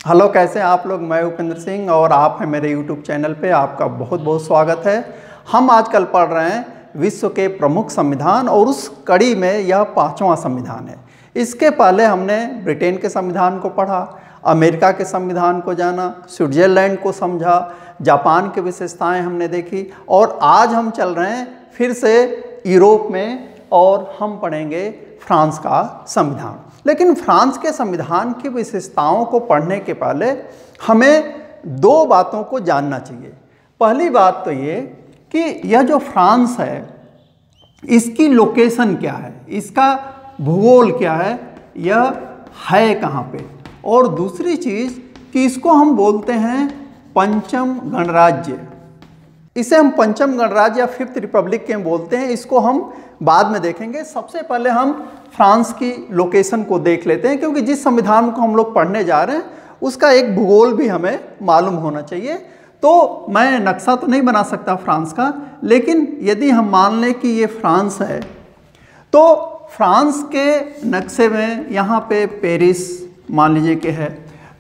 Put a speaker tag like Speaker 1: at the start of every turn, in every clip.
Speaker 1: Hello, कैसे हैं आप लोग। मैं उपेंद्र सिंह और आप हैं मेरे यूट्यूब चैनल पे। आपका बहुत बहुत स्वागत है। हम आजकल पढ़ रहे हैं विश्व के प्रमुख संविधान और उस कड़ी में यह 5वां संविधान है। इसके पहले हमने ब्रिटेन के संविधान को पढ़ा, अमेरिका के संविधान को जाना, स्विट्ज़रलैंड को समझा, जापान की विशेषताएं हमने देखी और आज हम चल रहे हैं फिर से यूरोप में और हम पढ़ेंगे फ्रांस का संविधान। लेकिन फ्रांस के संविधान की विशेषताओं को पढ़ने के पहले हमें दो बातों को जानना चाहिए। पहली बात तो ये कि यह जो फ्रांस है इसकी लोकेशन क्या है, इसका भूगोल क्या है, यह है कहाँ पे। और दूसरी चीज़ कि इसको हम बोलते हैं पंचम गणराज्य। इसे हम पंचम गणराज्य या फिफ्थ रिपब्लिक के बोलते हैं। इसको हम बाद में देखेंगे। सबसे पहले हम फ्रांस की लोकेशन को देख लेते हैं, क्योंकि जिस संविधान को हम लोग पढ़ने जा रहे हैं उसका एक भूगोल भी हमें मालूम होना चाहिए। तो मैं नक्शा तो नहीं बना सकता फ्रांस का, लेकिन यदि हम मान लें कि ये फ्रांस है तो फ्रांस के नक्शे में यहाँ पे पेरिस मान लीजिए कि है।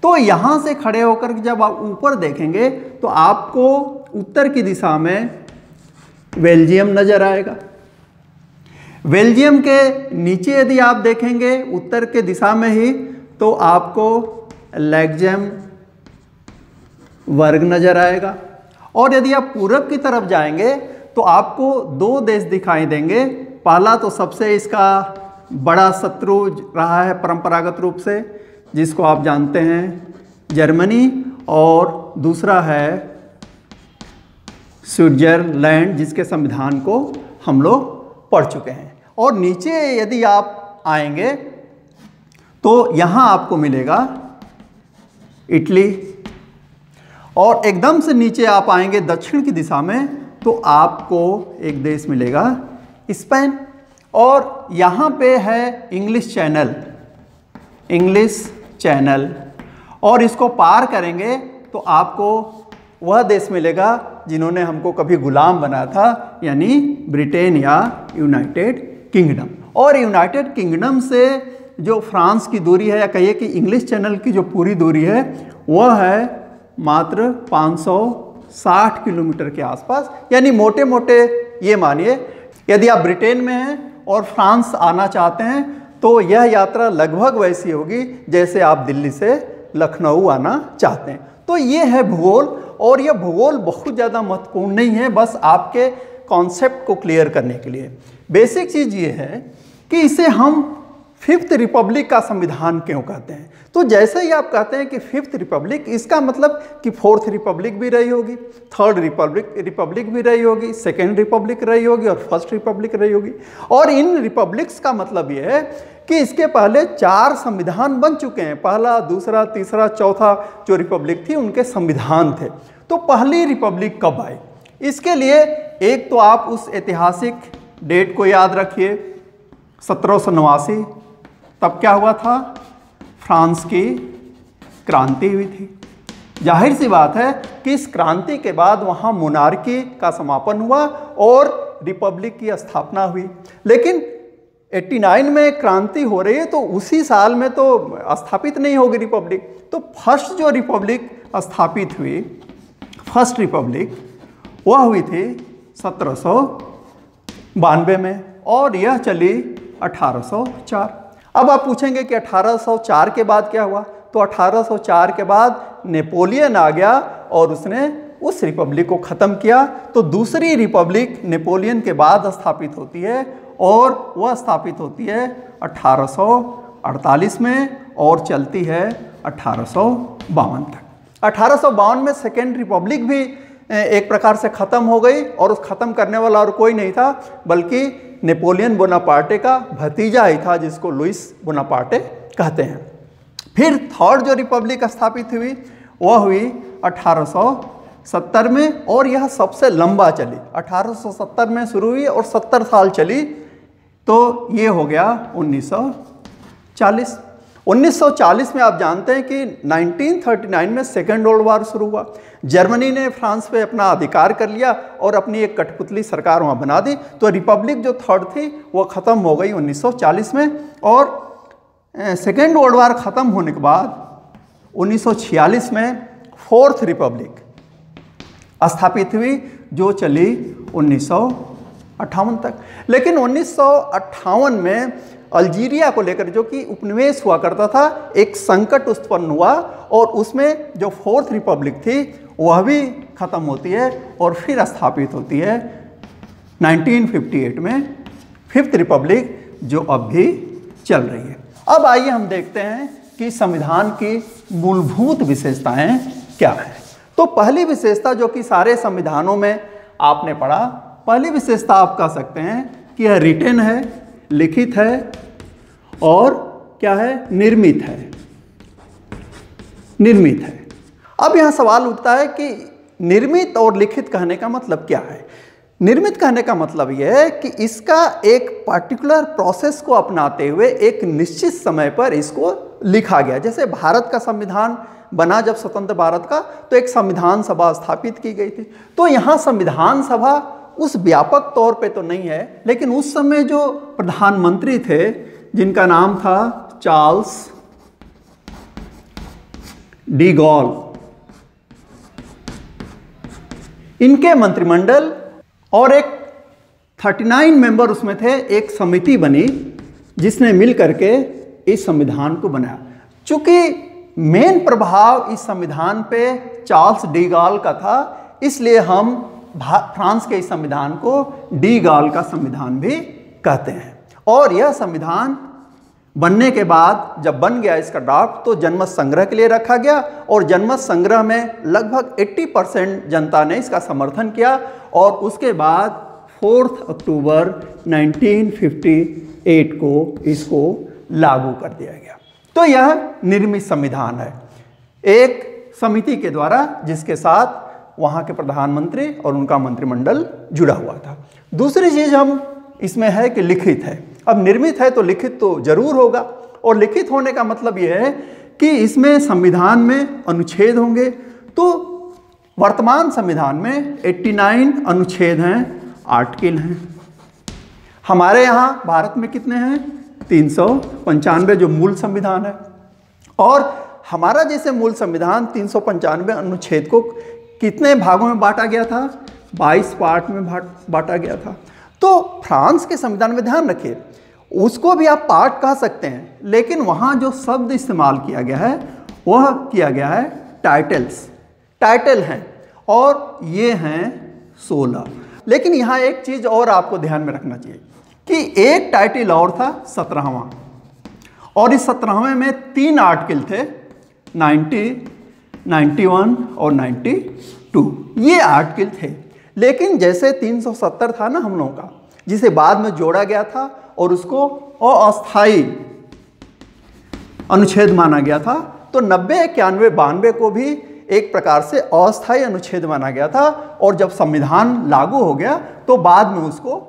Speaker 1: तो यहाँ से खड़े होकर जब आप ऊपर देखेंगे तो आपको उत्तर की दिशा में बेल्जियम नज़र आएगा। बेल्जियम के नीचे यदि आप देखेंगे उत्तर के दिशा में ही तो आपको लग्जमबर्ग नज़र आएगा। और यदि आप पूरब की तरफ जाएंगे तो आपको दो देश दिखाई देंगे। पहला तो सबसे इसका बड़ा शत्रु रहा है परंपरागत रूप से, जिसको आप जानते हैं जर्मनी, और दूसरा है स्विट्ज़रलैंड, जिसके संविधान को हम लोग पढ़ चुके हैं। और नीचे यदि आप आएंगे तो यहाँ आपको मिलेगा इटली, और एकदम से नीचे आप आएंगे दक्षिण की दिशा में तो आपको एक देश मिलेगा स्पेन। और यहाँ पे है इंग्लिश चैनल, और इसको पार करेंगे तो आपको वह देश मिलेगा जिन्होंने हमको कभी गुलाम बनाया था, यानी ब्रिटेन या यूनाइटेड किंगडम। और यूनाइटेड किंगडम से जो फ्रांस की दूरी है, या कहिए कि इंग्लिश चैनल की जो पूरी दूरी है वह है मात्र 560 किलोमीटर के आसपास। यानी मोटे मोटे ये मानिए यदि आप ब्रिटेन में हैं और फ्रांस आना चाहते हैं तो यह यात्रा लगभग वैसी होगी जैसे आप दिल्ली से लखनऊ आना चाहते हैं। तो ये है भूगोल, और यह भूगोल बहुत ज़्यादा महत्वपूर्ण नहीं है, बस आपके कॉन्सेप्ट को क्लियर करने के लिए। बेसिक चीज़ ये है कि इसे हम फिफ्थ रिपब्लिक का संविधान क्यों कहते हैं। तो जैसे ही आप कहते हैं कि फिफ्थ रिपब्लिक, इसका मतलब कि फोर्थ रिपब्लिक भी रही होगी, थर्ड रिपब्लिक भी रही होगी, सेकेंड रिपब्लिक रही होगी और फर्स्ट रिपब्लिक रही होगी। और इन रिपब्लिक्स का मतलब ये है कि इसके पहले 4 संविधान बन चुके हैं। पहला, दूसरा, तीसरा, चौथा जो रिपब्लिक थी उनके संविधान थे। तो पहली रिपब्लिक कब आई, इसके लिए एक तो आप उस ऐतिहासिक डेट को याद रखिए, 1789। तब क्या हुआ था, फ्रांस की क्रांति हुई थी। जाहिर सी बात है कि इस क्रांति के बाद वहाँ मोनार्की का समापन हुआ और रिपब्लिक की स्थापना हुई। लेकिन 89 में क्रांति हो रही है तो उसी साल में तो स्थापित नहीं होगी रिपब्लिक। तो फर्स्ट जो रिपब्लिक स्थापित हुई, फर्स्ट रिपब्लिक, वह हुई थी 1792 में, और यह चली 1804। अब आप पूछेंगे कि 1804 के बाद क्या हुआ। तो 1804 के बाद नेपोलियन आ गया और उसने उस रिपब्लिक को ख़त्म किया। तो दूसरी रिपब्लिक नेपोलियन के बाद स्थापित होती है, और वह स्थापित होती है 1848 में और चलती है 1852 तक। 1852 में सेकेंड रिपब्लिक भी एक प्रकार से ख़त्म हो गई, और उस ख़त्म करने वाला और कोई नहीं था बल्कि नेपोलियन बोनापार्टे का भतीजा ही था, जिसको लुइस बोनापार्टे कहते हैं। फिर थर्ड जो रिपब्लिक स्थापित हुई वह हुई 1870 में, और यह सबसे लंबा चली। 1870 में शुरू हुई और 70 साल चली, तो ये हो गया 1940। 1940 में आप जानते हैं कि 1939 में सेकेंड वर्ल्ड वॉर शुरू हुआ। जर्मनी ने फ्रांस पे अपना अधिकार कर लिया और अपनी एक कठपुतली सरकार वहाँ बना दी। तो रिपब्लिक जो थर्ड थी वो ख़त्म हो गई 1940 में। और सेकेंड वर्ल्ड वॉर ख़त्म होने के बाद 1946 में फोर्थ रिपब्लिक स्थापित हुई, जो चली 1958 तक। लेकिन 1958 में अल्जीरिया को लेकर जो कि उपनिवेश हुआ करता था, एक संकट उत्पन्न हुआ और उसमें जो फोर्थ रिपब्लिक थी वह भी ख़त्म होती है और फिर स्थापित होती है 1958 में फिफ्थ रिपब्लिक, जो अब भी चल रही है। अब आइए हम देखते हैं कि संविधान की मूलभूत विशेषताएं क्या हैं। तो पहली विशेषता जो कि सारे संविधानों में आपने पढ़ा, पहली विशेषता आप कह सकते हैं कि यह रिटेन है, लिखित है और क्या है, निर्मित है। निर्मित है। अब यह सवाल उठता है कि निर्मित और लिखित कहने का मतलब क्या है। निर्मित कहने का मतलब यह है कि इसका एक पर्टिकुलर प्रोसेस को अपनाते हुए एक निश्चित समय पर इसको लिखा गया। जैसे भारत का संविधान बना जब स्वतंत्र भारत का, तो एक संविधान सभा स्थापित की गई थी। तो यहाँ संविधान सभा उस व्यापक तौर पे तो नहीं है, लेकिन उस समय जो प्रधानमंत्री थे जिनका नाम था चार्ल्स डी गॉल, इनके मंत्रिमंडल और एक 39 मेंबर उसमें थे, एक समिति बनी जिसने मिल करके इस संविधान को बनाया। चूंकि मेन प्रभाव इस संविधान पे चार्ल्स डी गॉल का था, इसलिए हम फ्रांस के इस संविधान को डी गॉल का संविधान भी कहते हैं। और यह संविधान बनने के बाद जब बन गया इसका ड्राफ्ट, तो जनमत संग्रह के लिए रखा गया और जनमत संग्रह में लगभग 80% जनता ने इसका समर्थन किया और उसके बाद 4 अक्टूबर 1958 को इसको लागू कर दिया गया। तो यह निर्मित संविधान है, एक समिति के द्वारा, जिसके साथ वहाँ के प्रधानमंत्री और उनका मंत्रिमंडल जुड़ा हुआ था। दूसरी चीज़ हम इसमें है कि लिखित है। अब निर्मित है तो लिखित तो जरूर होगा, और लिखित होने का मतलब यह है कि इसमें संविधान में अनुच्छेद होंगे। तो वर्तमान संविधान में 89 अनुच्छेद हैं, आर्टिकल हैं। हमारे यहाँ भारत में कितने हैं? 395 जो मूल संविधान है। और हमारा जैसे मूल संविधान 395 अनुच्छेद को कितने भागों में बांटा गया था? 22 पार्ट में बांटा गया था। तो फ्रांस के संविधान में ध्यान रखिए, उसको भी आप पार्ट कह सकते हैं, लेकिन वहाँ जो शब्द इस्तेमाल किया गया है वह किया गया है टाइटल्स। टाइटल हैं और ये हैं 16। लेकिन यहाँ एक चीज़ और आपको ध्यान में रखना चाहिए कि एक टाइटल और था 17वां, और इस 17वें में 3 आर्टिकल थे, 90, 91 और 92। ये आर्टिकल थे। लेकिन जैसे 370 था ना हम लोगों का, जिसे बाद में जोड़ा गया था और उसको अस्थायी अनुच्छेद माना गया था, तो 90, 91, 92 को भी एक प्रकार से अस्थायी अनुच्छेद माना गया था। और जब संविधान लागू हो गया तो बाद में उसको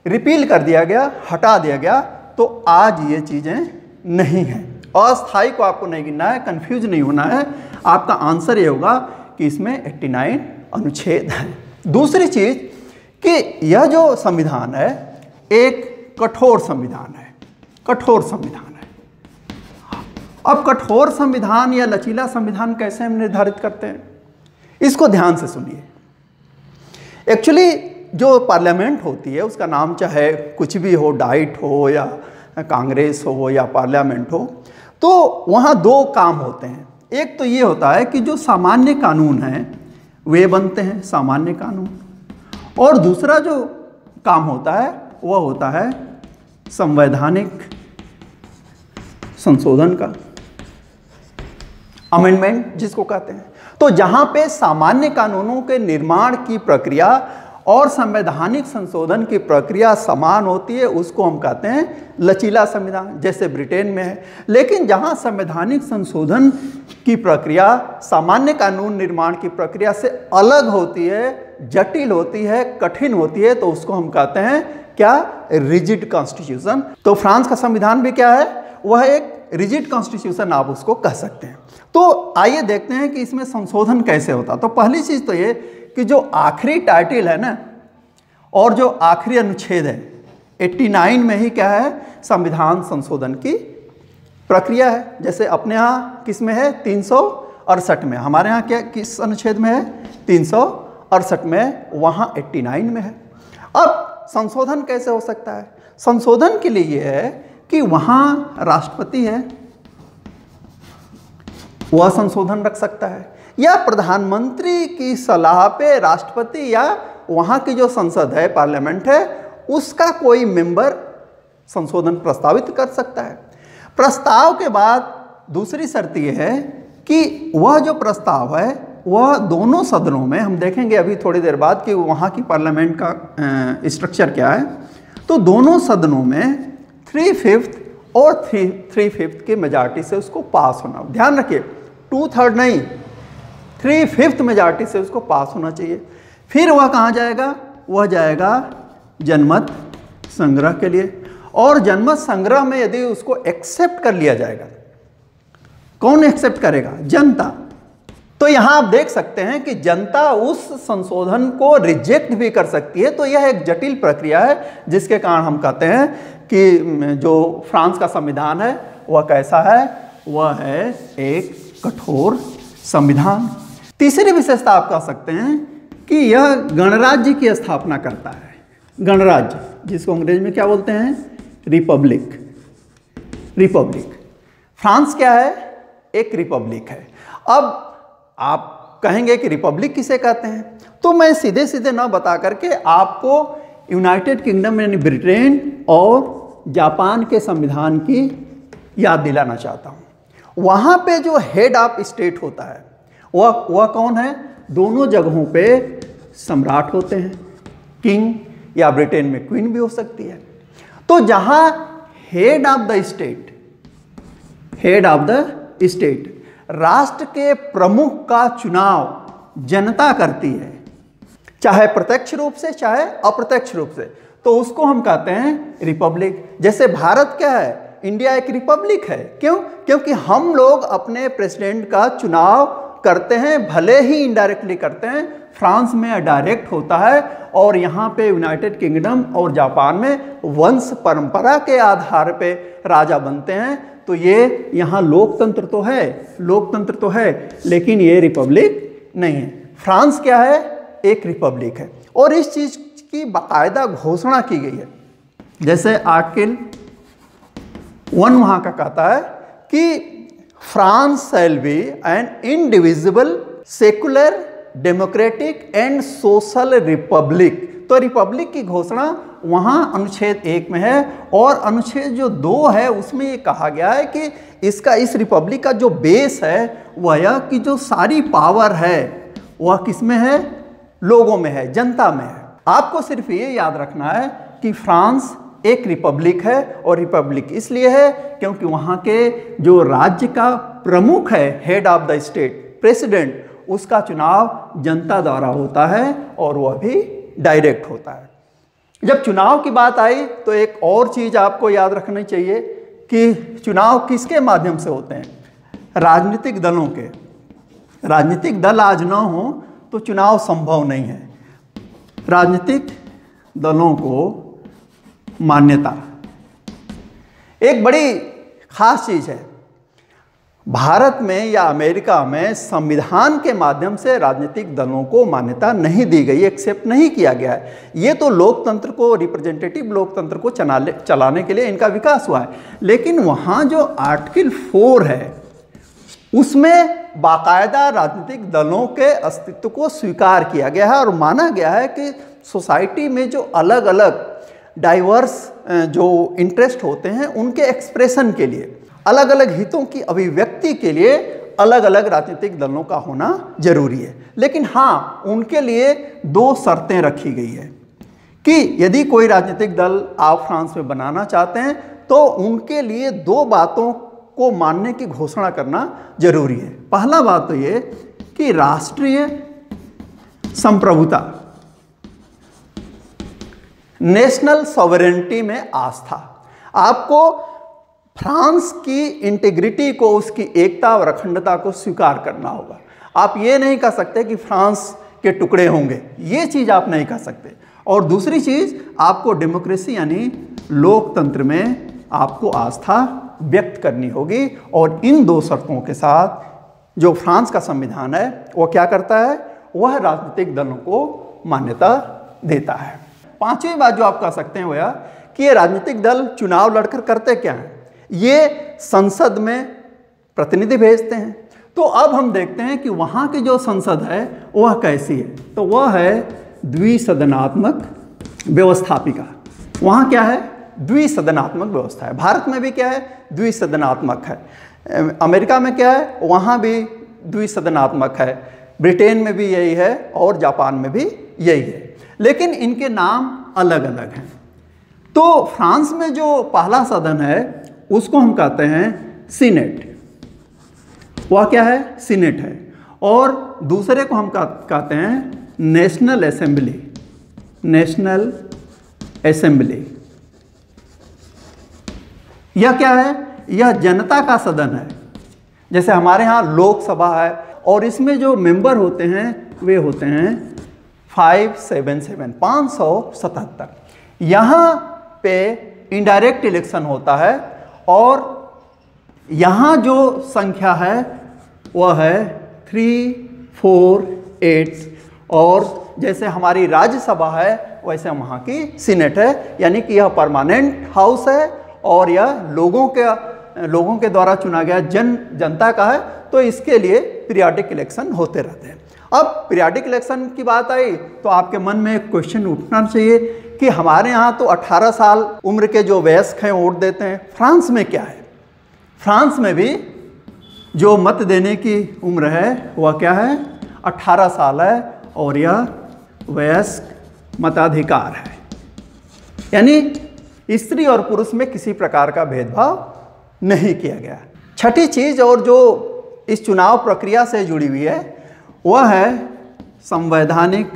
Speaker 1: रिपील कर दिया गया, हटा दिया गया। तो आज ये चीज़ें नहीं हैं। अस्थायी को आपको नहीं गिनना है, कंफ्यूज नहीं होना है। आपका आंसर ये होगा कि इसमें 89 अनुच्छेद हैं। दूसरी चीज़ कि यह जो संविधान है एक कठोर संविधान है। कठोर संविधान है। अब कठोर संविधान या लचीला संविधान कैसे हम निर्धारित करते हैं, इसको ध्यान से सुनिए। एक्चुअली जो पार्लियामेंट होती है उसका नाम चाहे कुछ भी हो, डाइट हो या कांग्रेस हो या पार्लियामेंट हो, तो वहाँ 2 काम होते हैं। एक तो ये होता है कि जो सामान्य कानून हैं वे बनते हैं, सामान्य कानून। और दूसरा जो काम होता है वह होता है संवैधानिक संशोधन का, अमेंडमेंट जिसको कहते हैं। तो जहाँ पे सामान्य कानूनों के निर्माण की प्रक्रिया और संवैधानिक संशोधन की प्रक्रिया समान होती है, उसको हम कहते हैं लचीला संविधान, जैसे ब्रिटेन में है। लेकिन जहाँ संवैधानिक संशोधन की प्रक्रिया सामान्य कानून निर्माण की प्रक्रिया से अलग होती है, जटिल होती है, कठिन होती है, तो उसको हम कहते हैं क्या? Rigid constitution. तो फ्रांस का संविधान भी क्या है? वह एक रिजिड कॉन्स्टिट्यूशन आप उसको कह सकते हैं। तो आइए देखते हैं कि इसमें संशोधन कैसे होता। तो पहली चीज़ तो ये कि जो आखिरी टाइटल है ना और जो आखिरी अनुच्छेद है 89 में ही क्या है? संविधान संशोधन की प्रक्रिया है। जैसे अपने यहाँ किस में है, 368 में, हमारे यहाँ क्या किस अनुच्छेद में है, 368 में, वहाँ 89 में है। अब संशोधन कैसे हो सकता है? संशोधन के लिए ये है कि वहाँ राष्ट्रपति है, वह संशोधन रख सकता है, या प्रधानमंत्री की सलाह पे राष्ट्रपति या वहाँ की जो संसद है, पार्लियामेंट है, उसका कोई मेंबर संशोधन प्रस्तावित कर सकता है। प्रस्ताव के बाद दूसरी शर्त यह है कि वह जो प्रस्ताव है वह दोनों सदनों में, हम देखेंगे अभी थोड़ी देर बाद कि वहाँ की पार्लियामेंट का स्ट्रक्चर क्या है, तो दोनों सदनों में 3/5 और 3/5 की मेजॉरिटी से उसको पास होना। ध्यान रखिए, 2/3 नहीं, 3/5 मेजॉरिटी से उसको पास होना चाहिए। फिर वह कहाँ जाएगा? वह जाएगा जनमत संग्रह के लिए, और जनमत संग्रह में यदि उसको एक्सेप्ट कर लिया जाएगा, कौन एक्सेप्ट करेगा? जनता। तो यहाँ आप देख सकते हैं कि जनता उस संशोधन को रिजेक्ट भी कर सकती है। तो यह एक जटिल प्रक्रिया है, जिसके कारण हम कहते हैं कि जो फ्रांस का संविधान है वह कैसा है? वह है एक कठोर संविधान। तीसरी विशेषता आप कह सकते हैं कि यह गणराज्य की स्थापना करता है। गणराज्य, जिसको अंग्रेजी में क्या बोलते हैं? रिपब्लिक। रिपब्लिक। फ्रांस क्या है? एक रिपब्लिक है। अब आप कहेंगे कि रिपब्लिक किसे कहते हैं, तो मैं सीधे सीधे ना बता करके आपको यूनाइटेड किंगडम यानी ब्रिटेन और जापान के संविधान की याद दिलाना चाहता हूँ। वहाँ पे जो हेड ऑफ स्टेट होता है वह कौन है? दोनों जगहों पे सम्राट होते हैं, किंग, या ब्रिटेन में क्वीन भी हो सकती है। तो जहाँ head of the state, head of the state, राष्ट्र के प्रमुख का चुनाव जनता करती है, चाहे प्रत्यक्ष रूप से चाहे अप्रत्यक्ष रूप से, तो उसको हम कहते हैं रिपब्लिक। जैसे भारत क्या है? इंडिया एक रिपब्लिक है। क्यों? क्योंकि हम लोग अपने प्रेसिडेंट का चुनाव करते हैं, भले ही इनडायरेक्टली करते हैं। फ्रांस में डायरेक्ट होता है, और यहाँ पे यूनाइटेड किंगडम और जापान में वंश परंपरा के आधार पे राजा बनते हैं। तो ये यहाँ लोकतंत्र तो है, लोकतंत्र तो है, लेकिन ये रिपब्लिक नहीं है। फ्रांस क्या है? एक रिपब्लिक है, और इस चीज़ की बाकायदा घोषणा की गई है। जैसे आर्टिकल 1 वहाँ का कहता है कि France shall be an indivisible secular democratic and social republic. तो रिपब्लिक की घोषणा वहाँ अनुच्छेद 1 में है, और अनुच्छेद जो 2 है उसमें ये कहा गया है कि इसका, इस रिपब्लिक का जो बेस है वह यह कि जो सारी पावर है वह किस में है? लोगों में है, जनता में है। आपको सिर्फ ये याद रखना है कि फ्रांस एक रिपब्लिक है, और रिपब्लिक इसलिए है क्योंकि वहाँ के जो राज्य का प्रमुख है, head of the state, president, उसका चुनाव जनता द्वारा होता है, और वह भी डायरेक्ट होता है। जब चुनाव की बात आई तो एक और चीज़ आपको याद रखनी चाहिए कि चुनाव किसके माध्यम से होते हैं? राजनीतिक दलों के। राजनीतिक दल आज ना हो तो चुनाव संभव नहीं है। राजनीतिक दलों को मान्यता एक बड़ी खास चीज़ है। भारत में या अमेरिका में संविधान के माध्यम से राजनीतिक दलों को मान्यता नहीं दी गई, एक्सेप्ट नहीं किया गया है। ये तो लोकतंत्र को, रिप्रेजेंटेटिव लोकतंत्र को चलाने के लिए इनका विकास हुआ है। लेकिन वहाँ जो आर्टिकल 4 है उसमें बाकायदा राजनीतिक दलों के अस्तित्व को स्वीकार किया गया है, और माना गया है कि सोसाइटी में जो अलग अलग डाइवर्स जो इंटरेस्ट होते हैं उनके एक्सप्रेशन के लिए, अलग अलग हितों की अभिव्यक्ति के लिए अलग अलग राजनीतिक दलों का होना जरूरी है। लेकिन हाँ, उनके लिए 2 शर्तें रखी गई है कि यदि कोई राजनीतिक दल आप फ्रांस में बनाना चाहते हैं तो उनके लिए 2 बातों को मानने की घोषणा करना जरूरी है। पहला बात तो ये कि राष्ट्रीय संप्रभुता, नेशनल सॉवरेनिटी में आस्था। आपको फ्रांस की इंटीग्रिटी को, उसकी एकता और अखंडता को स्वीकार करना होगा। आप ये नहीं कह सकते कि फ्रांस के टुकड़े होंगे, ये चीज़ आप नहीं कह सकते। और दूसरी चीज़, आपको डेमोक्रेसी यानी लोकतंत्र में आपको आस्था व्यक्त करनी होगी। और इन दो शर्तों के साथ जो फ्रांस का संविधान है वो क्या करता है, वह राजनीतिक दलों को मान्यता देता है। पांचवी बात जो आप कह सकते हैं वह कि ये राजनीतिक दल चुनाव लड़कर करते क्या हैं, ये संसद में प्रतिनिधि भेजते हैं। तो अब हम देखते हैं कि वहाँ की जो संसद है वह कैसी है, तो वह है द्विसदनात्मक व्यवस्थापिका। वहाँ क्या है, द्विसदनात्मक व्यवस्था है। भारत में भी क्या है, द्विसदनात्मक है। अमेरिका में क्या है, वहाँ भी द्विसदनात्मक है। ब्रिटेन में भी यही है और जापान में भी यही है, लेकिन इनके नाम अलग अलग हैं। तो फ्रांस में जो पहला सदन है उसको हम कहते हैं सीनेट, वह क्या है, सीनेट है। और दूसरे को हम कहते हैं नेशनल असेंबली, नेशनल असेंबली। यह क्या है, यह जनता का सदन है। जैसे हमारे यहाँ लोकसभा है और इसमें जो मेंबर होते हैं वे होते हैं 577। यहाँ पे इनडायरेक्ट इलेक्शन होता है और यहाँ जो संख्या है वह है 348। और जैसे हमारी राज्यसभा है वैसे वहाँ की सीनेट है, यानी कि यह परमानेंट हाउस है और यह लोगों के द्वारा चुना गया जनता का है। तो इसके लिए पीरियाडिक इलेक्शन होते रहते हैं। अब पीरियाडिक इलेक्शन की बात आई तो आपके मन में एक क्वेश्चन उठना चाहिए कि हमारे यहाँ तो 18 साल उम्र के जो वयस्क हैं वोट देते हैं, फ्रांस में क्या है? फ्रांस में भी जो मत देने की उम्र है वह क्या है, 18 साल है और यह वयस्क मताधिकार है, यानी स्त्री और पुरुष में किसी प्रकार का भेदभाव नहीं किया गया। छठी चीज और जो इस चुनाव प्रक्रिया से जुड़ी हुई है वह है संवैधानिक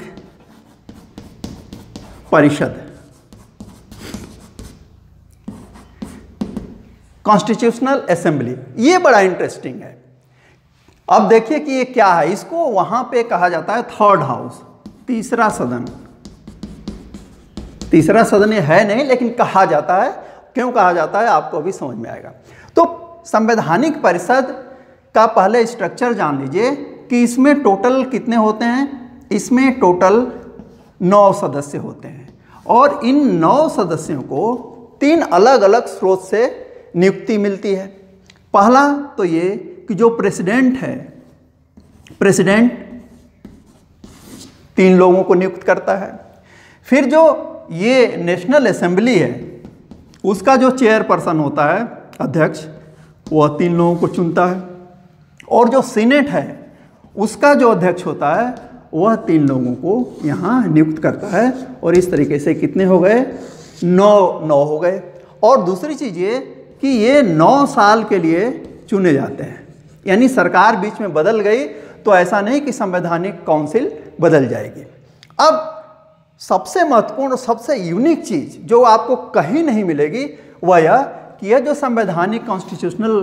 Speaker 1: परिषद, कॉन्स्टिट्यूशनल असेंबली। ये बड़ा इंटरेस्टिंग है। अब देखिए कि ये क्या है, इसको वहां पे कहा जाता है थर्ड हाउस, तीसरा सदन। तीसरा सदन ये है नहीं, लेकिन कहा जाता है। क्यों कहा जाता है आपको भी समझ में आएगा। तो संवैधानिक परिषद का पहले स्ट्रक्चर जान लीजिए कि इसमें टोटल कितने होते हैं। इसमें टोटल 9 सदस्य होते हैं और इन 9 सदस्यों को 3 अलग अलग स्रोत से नियुक्ति मिलती है। पहला तो ये कि जो प्रेसिडेंट है, प्रेसिडेंट 3 लोगों को नियुक्त करता है। फिर जो ये नेशनल असेंबली है उसका जो चेयरपर्सन होता है, अध्यक्ष, वह 3 लोगों को चुनता है। और जो सीनेट है उसका जो अध्यक्ष होता है वह 3 लोगों को यहाँ नियुक्त करता है। और इस तरीके से कितने हो गए, 9 हो गए। और दूसरी चीज़ ये कि ये 9 साल के लिए चुने जाते हैं, यानी सरकार बीच में बदल गई तो ऐसा नहीं कि संवैधानिक काउंसिल बदल जाएगी। अब सबसे महत्वपूर्ण और सबसे यूनिक चीज़ जो आपको कहीं नहीं मिलेगी वह यह कि यह जो संवैधानिक कॉन्स्टिट्यूशनल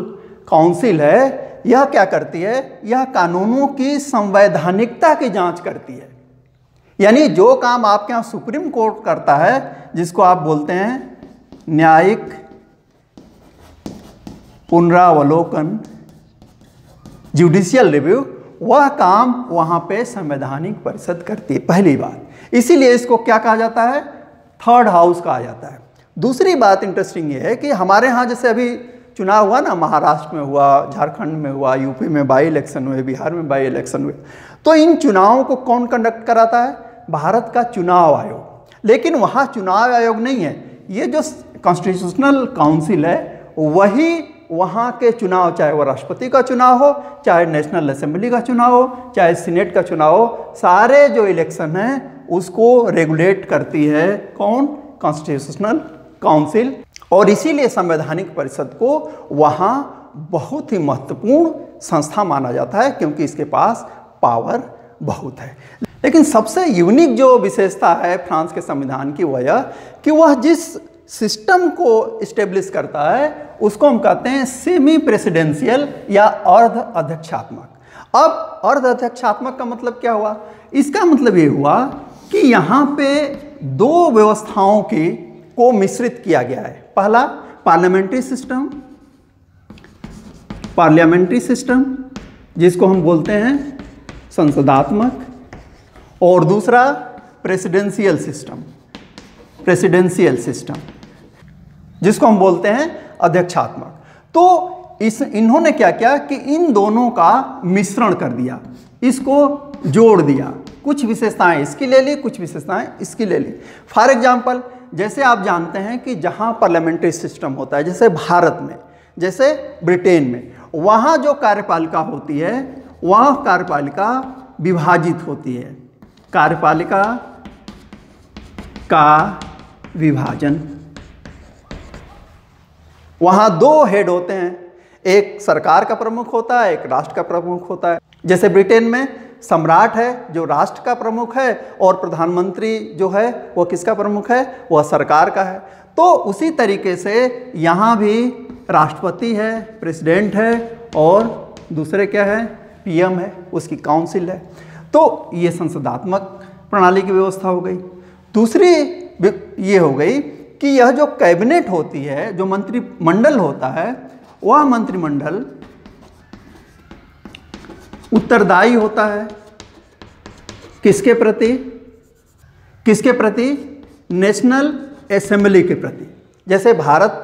Speaker 1: काउंसिल है यह क्या करती है, यह कानूनों की संवैधानिकता की जांच करती है। यानी जो काम आपके यहाँ सुप्रीम कोर्ट करता है, जिसको आप बोलते हैं न्यायिक पुनरावलोकन, जुडिशियल रिव्यू, वह काम वहाँ पे संवैधानिक परिषद करती है। पहली बात, इसीलिए इसको क्या कहा जाता है, थर्ड हाउस कहा जाता है। दूसरी बात इंटरेस्टिंग ये है कि हमारे यहाँ जैसे अभी चुनाव हुआ ना, महाराष्ट्र में हुआ, झारखंड में हुआ, यूपी में बाई इलेक्शन हुए, बिहार में बाई इलेक्शन हुए, तो इन चुनावों को कौन कंडक्ट कराता है, भारत का चुनाव आयोग। लेकिन वहाँ चुनाव आयोग नहीं है, ये जो कॉन्स्टिट्यूशनल काउंसिल है वही वहाँ के चुनाव, चाहे वो राष्ट्रपति का चुनाव हो, चाहे नेशनल असेंबली का चुनाव हो, चाहे सीनेट का चुनाव हो, सारे जो इलेक्शन हैं उसको रेगुलेट करती है कौन, कॉन्स्टिट्यूशनल काउंसिल। और इसीलिए संवैधानिक परिषद को वहाँ बहुत ही महत्वपूर्ण संस्था माना जाता है, क्योंकि इसके पास पावर बहुत है। लेकिन सबसे यूनिक जो विशेषता है फ्रांस के संविधान की वह यह कि वह जिस सिस्टम को इस्टेब्लिश करता है उसको हम कहते हैं सेमी प्रेसिडेंशियल या अर्ध अध्यक्षात्मक। अब अर्ध अध्यक्षात्मक का मतलब क्या हुआ, इसका मतलब ये हुआ कि यहाँ पे 2 व्यवस्थाओं को मिश्रित किया गया है। पहला पार्लियामेंट्री सिस्टम पार्लियामेंट्री सिस्टम जिसको हम बोलते हैं संसदात्मक, और दूसरा प्रेसिडेंशियल सिस्टम जिसको हम बोलते हैं अध्यक्षात्मक। तो इन्होंने क्या किया कि इन दोनों का मिश्रण कर दिया, इसको जोड़ दिया, कुछ विशेषताएं इसकी ले ली, कुछ विशेषताएं इसकी ले ली। फॉर एग्जाम्पल, जैसे आप जानते हैं कि जहां पार्लियामेंट्री सिस्टम होता है, जैसे भारत में, जैसे ब्रिटेन में, वहां जो कार्यपालिका होती है वह कार्यपालिका विभाजित होती है। कार्यपालिका का विभाजन, वहां दो हेड होते हैं, एक सरकार का प्रमुख होता है, एक राष्ट्र का प्रमुख होता है। जैसे ब्रिटेन में सम्राट है जो राष्ट्र का प्रमुख है, और प्रधानमंत्री जो है वह किसका प्रमुख है, वह सरकार का है। तो उसी तरीके से यहाँ भी राष्ट्रपति है, प्रेसिडेंट है, और दूसरे क्या है, पीएम है, उसकी काउंसिल है। तो ये संसदात्मक प्रणाली की व्यवस्था हो गई। दूसरी ये हो गई कि यह जो कैबिनेट होती है, जो मंत्रिमंडल होता है, वह मंत्रिमंडल उत्तरदायी होता है किसके प्रति? नेशनल असेंबली के प्रति। जैसे भारत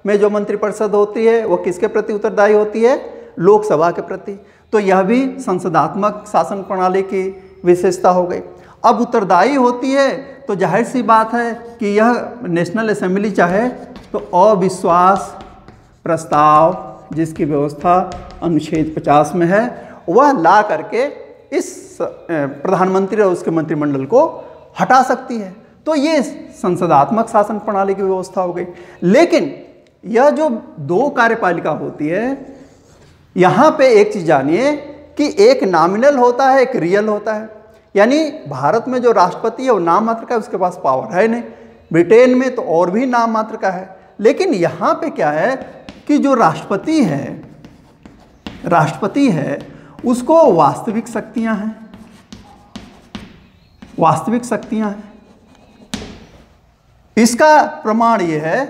Speaker 1: में जो मंत्रिपरिषद होती है वो किसके प्रति उत्तरदायी होती है? लोकसभा के प्रति। तो यह भी संसदात्मक शासन प्रणाली की विशेषता हो गई। अब उत्तरदायी होती है तो जाहिर सी बात है कि यह नेशनल असेंबली चाहे तो अविश्वास प्रस्ताव जिसकी व्यवस्था अनुच्छेद 50 में है वह ला करके इस प्रधानमंत्री और उसके मंत्रिमंडल को हटा सकती है। तो ये संसदात्मक शासन प्रणाली की व्यवस्था हो गई। लेकिन यह जो दो कार्यपालिका होती है, यहाँ पे एक चीज़ जानिए कि एक नॉमिनल होता है, एक रियल होता है। यानी भारत में जो राष्ट्रपति है वो नाम मात्र का है, उसके पास पावर है नहीं। ब्रिटेन में तो और भी नाम मात्र का है। लेकिन यहाँ पे क्या है कि जो राष्ट्रपति है उसको वास्तविक शक्तियाँ हैं। इसका प्रमाण ये है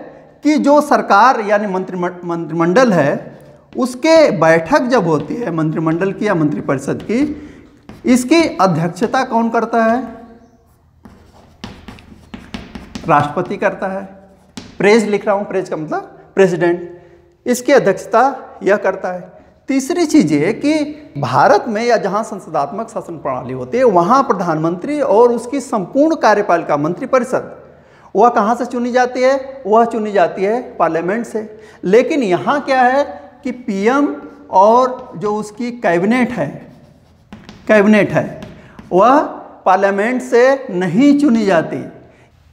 Speaker 1: कि जो सरकार यानी मंत्रिमंडल है उसके बैठक जब होती है मंत्रिमंडल की या मंत्रिपरिषद की, इसकी अध्यक्षता कौन करता है? राष्ट्रपति करता है। प्रेज लिख रहा हूं, प्रेज का मतलब प्रेसिडेंट, इसकी अध्यक्षता यह करता है। तीसरी चीज ये कि भारत में या जहां संसदात्मक शासन प्रणाली होती है वहां प्रधानमंत्री और उसकी संपूर्ण कार्यपालिका मंत्रिपरिषद वह कहां से चुनी जाती है? वह चुनी जाती है पार्लियामेंट से। लेकिन यहां क्या है कि पीएम और जो उसकी कैबिनेट है वह पार्लियामेंट से नहीं चुनी जाती।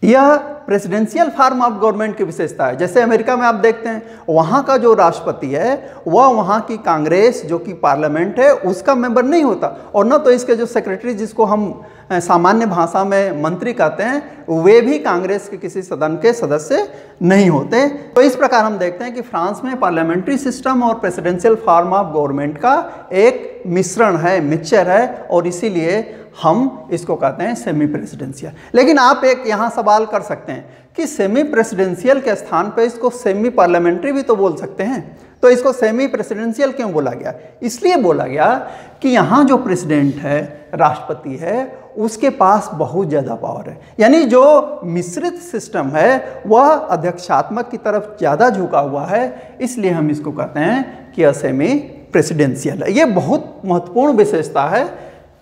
Speaker 1: यह प्रेसिडेंशियल फॉर्म ऑफ गवर्नमेंट की विशेषता है। जैसे अमेरिका में आप देखते हैं वहाँ का जो राष्ट्रपति है वह वहाँ की कांग्रेस जो कि पार्लियामेंट है उसका मेंबर नहीं होता, और न तो इसके जो सेक्रेटरी जिसको हम सामान्य भाषा में मंत्री कहते हैं वे भी कांग्रेस के किसी सदन के सदस्य नहीं होते। तो इस प्रकार हम देखते हैं कि फ्रांस में पार्लियामेंट्री सिस्टम और प्रेसिडेंशियल फॉर्म ऑफ गवर्नमेंट का एक मिश्रण है, मिक्सचर है, और इसीलिए हम इसको कहते हैं सेमी प्रेसिडेंशियल। लेकिन आप एक यहाँ सवाल कर सकते हैं कि सेमी प्रेसिडेंशियल के स्थान पे इसको सेमी पार्लियामेंट्री भी तो बोल सकते हैं, तो इसको सेमी प्रेसिडेंशियल क्यों बोला गया? इसलिए बोला गया कि यहाँ जो प्रेसिडेंट है, राष्ट्रपति है, उसके पास बहुत ज़्यादा पावर है। यानी जो मिश्रित सिस्टम है वह अध्यक्षात्मक की तरफ ज़्यादा झुका हुआ है, इसलिए हम इसको कहते हैं कि यह सेमी प्रेसिडेंशियल है। ये बहुत महत्वपूर्ण विशेषता है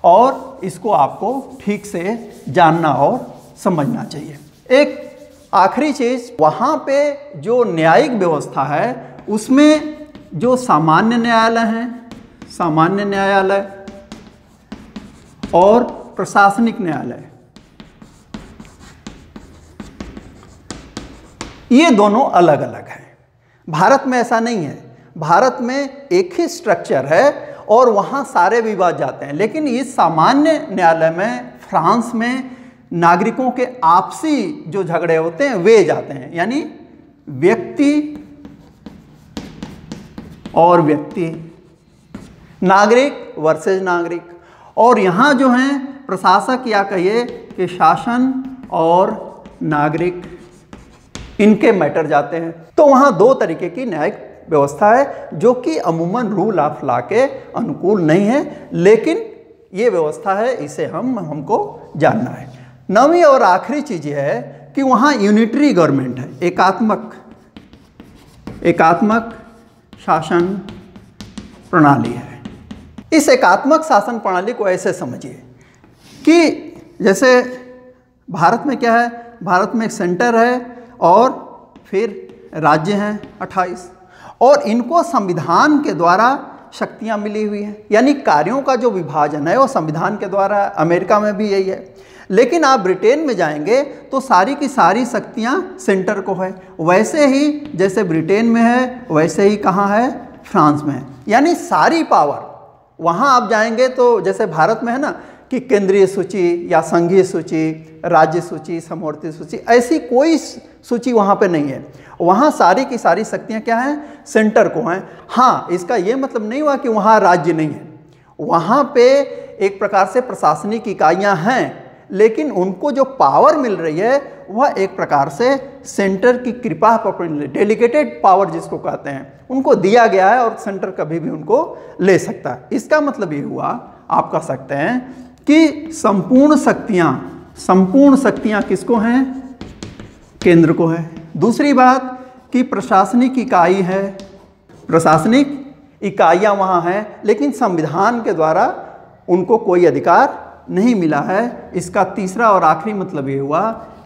Speaker 1: और इसको आपको ठीक से जानना और समझना चाहिए। एक आखिरी चीज, वहाँ पे जो न्यायिक व्यवस्था है उसमें जो सामान्य न्यायालय हैं, सामान्य न्यायालय और प्रशासनिक न्यायालय, ये दोनों अलग अलग हैं। भारत में ऐसा नहीं है। भारत में एक ही स्ट्रक्चर है और वहाँ सारे विवाद जाते हैं। लेकिन इस सामान्य न्यायालय में फ्रांस में नागरिकों के आपसी जो झगड़े होते हैं वे जाते हैं, यानी व्यक्ति और व्यक्ति, नागरिक वर्सेस नागरिक। और यहाँ जो हैं प्रशासक या कहिए कि शासन और नागरिक, इनके मैटर जाते हैं। तो वहाँ दो तरीके की न्यायिक व्यवस्था है जो कि अमूमन रूल ऑफ लॉ के अनुकूल नहीं है, लेकिन ये व्यवस्था है, इसे हमको जानना है। 9वीं और आखिरी चीज़ यह है कि वहाँ यूनिटरी गवर्नमेंट है, एकात्मक शासन प्रणाली है। इस एकात्मक शासन प्रणाली को ऐसे समझिए कि जैसे भारत में क्या है, भारत में एक सेंटर है और फिर राज्य हैं 28, और इनको संविधान के द्वारा शक्तियां मिली हुई हैं, यानी कार्यों का जो विभाजन है वो संविधान के द्वारा। अमेरिका में भी यही है, लेकिन आप ब्रिटेन में जाएंगे तो सारी की सारी शक्तियां सेंटर को है। वैसे ही जैसे ब्रिटेन में है वैसे ही कहाँ है, फ्रांस में है, यानी सारी पावर वहाँ आप जाएंगे तो जैसे भारत में है ना कि केंद्रीय सूची या संघीय सूची, राज्य सूची, समवर्ती सूची, ऐसी कोई सूची वहाँ पे नहीं है। वहाँ सारी की सारी शक्तियाँ क्या हैं, सेंटर को हैं। हाँ, इसका ये मतलब नहीं हुआ कि वहाँ राज्य नहीं है, वहाँ पे एक प्रकार से प्रशासनिक इकाइयाँ हैं, लेकिन उनको जो पावर मिल रही है वह एक प्रकार से सेंटर की कृपा पर, डेलीगेटेड पावर जिसको कहते हैं, उनको दिया गया है और सेंटर कभी भी उनको ले सकता है। इसका मतलब ये हुआ, आप कह सकते हैं कि संपूर्ण शक्तियाँ किसको हैं, केंद्र को है। दूसरी बात कि प्रशासनिक इकाई है, प्रशासनिक इकाइयाँ वहाँ हैं, लेकिन संविधान के द्वारा उनको कोई अधिकार नहीं मिला है। इसका तीसरा और आखिरी मतलब ये हुआ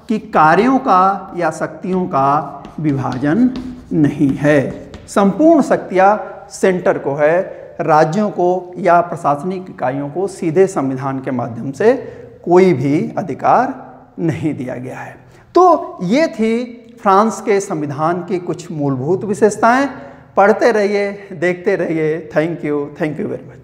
Speaker 1: कि कार्यों का या शक्तियों का विभाजन नहीं है। संपूर्ण शक्तियाँ सेंटर को है, राज्यों को या प्रशासनिक इकाइयों को सीधे संविधान के माध्यम से कोई भी अधिकार नहीं दिया गया है। तो ये थी फ्रांस के संविधान की कुछ मूलभूत विशेषताएं। पढ़ते रहिए, देखते रहिए। Thank you very much.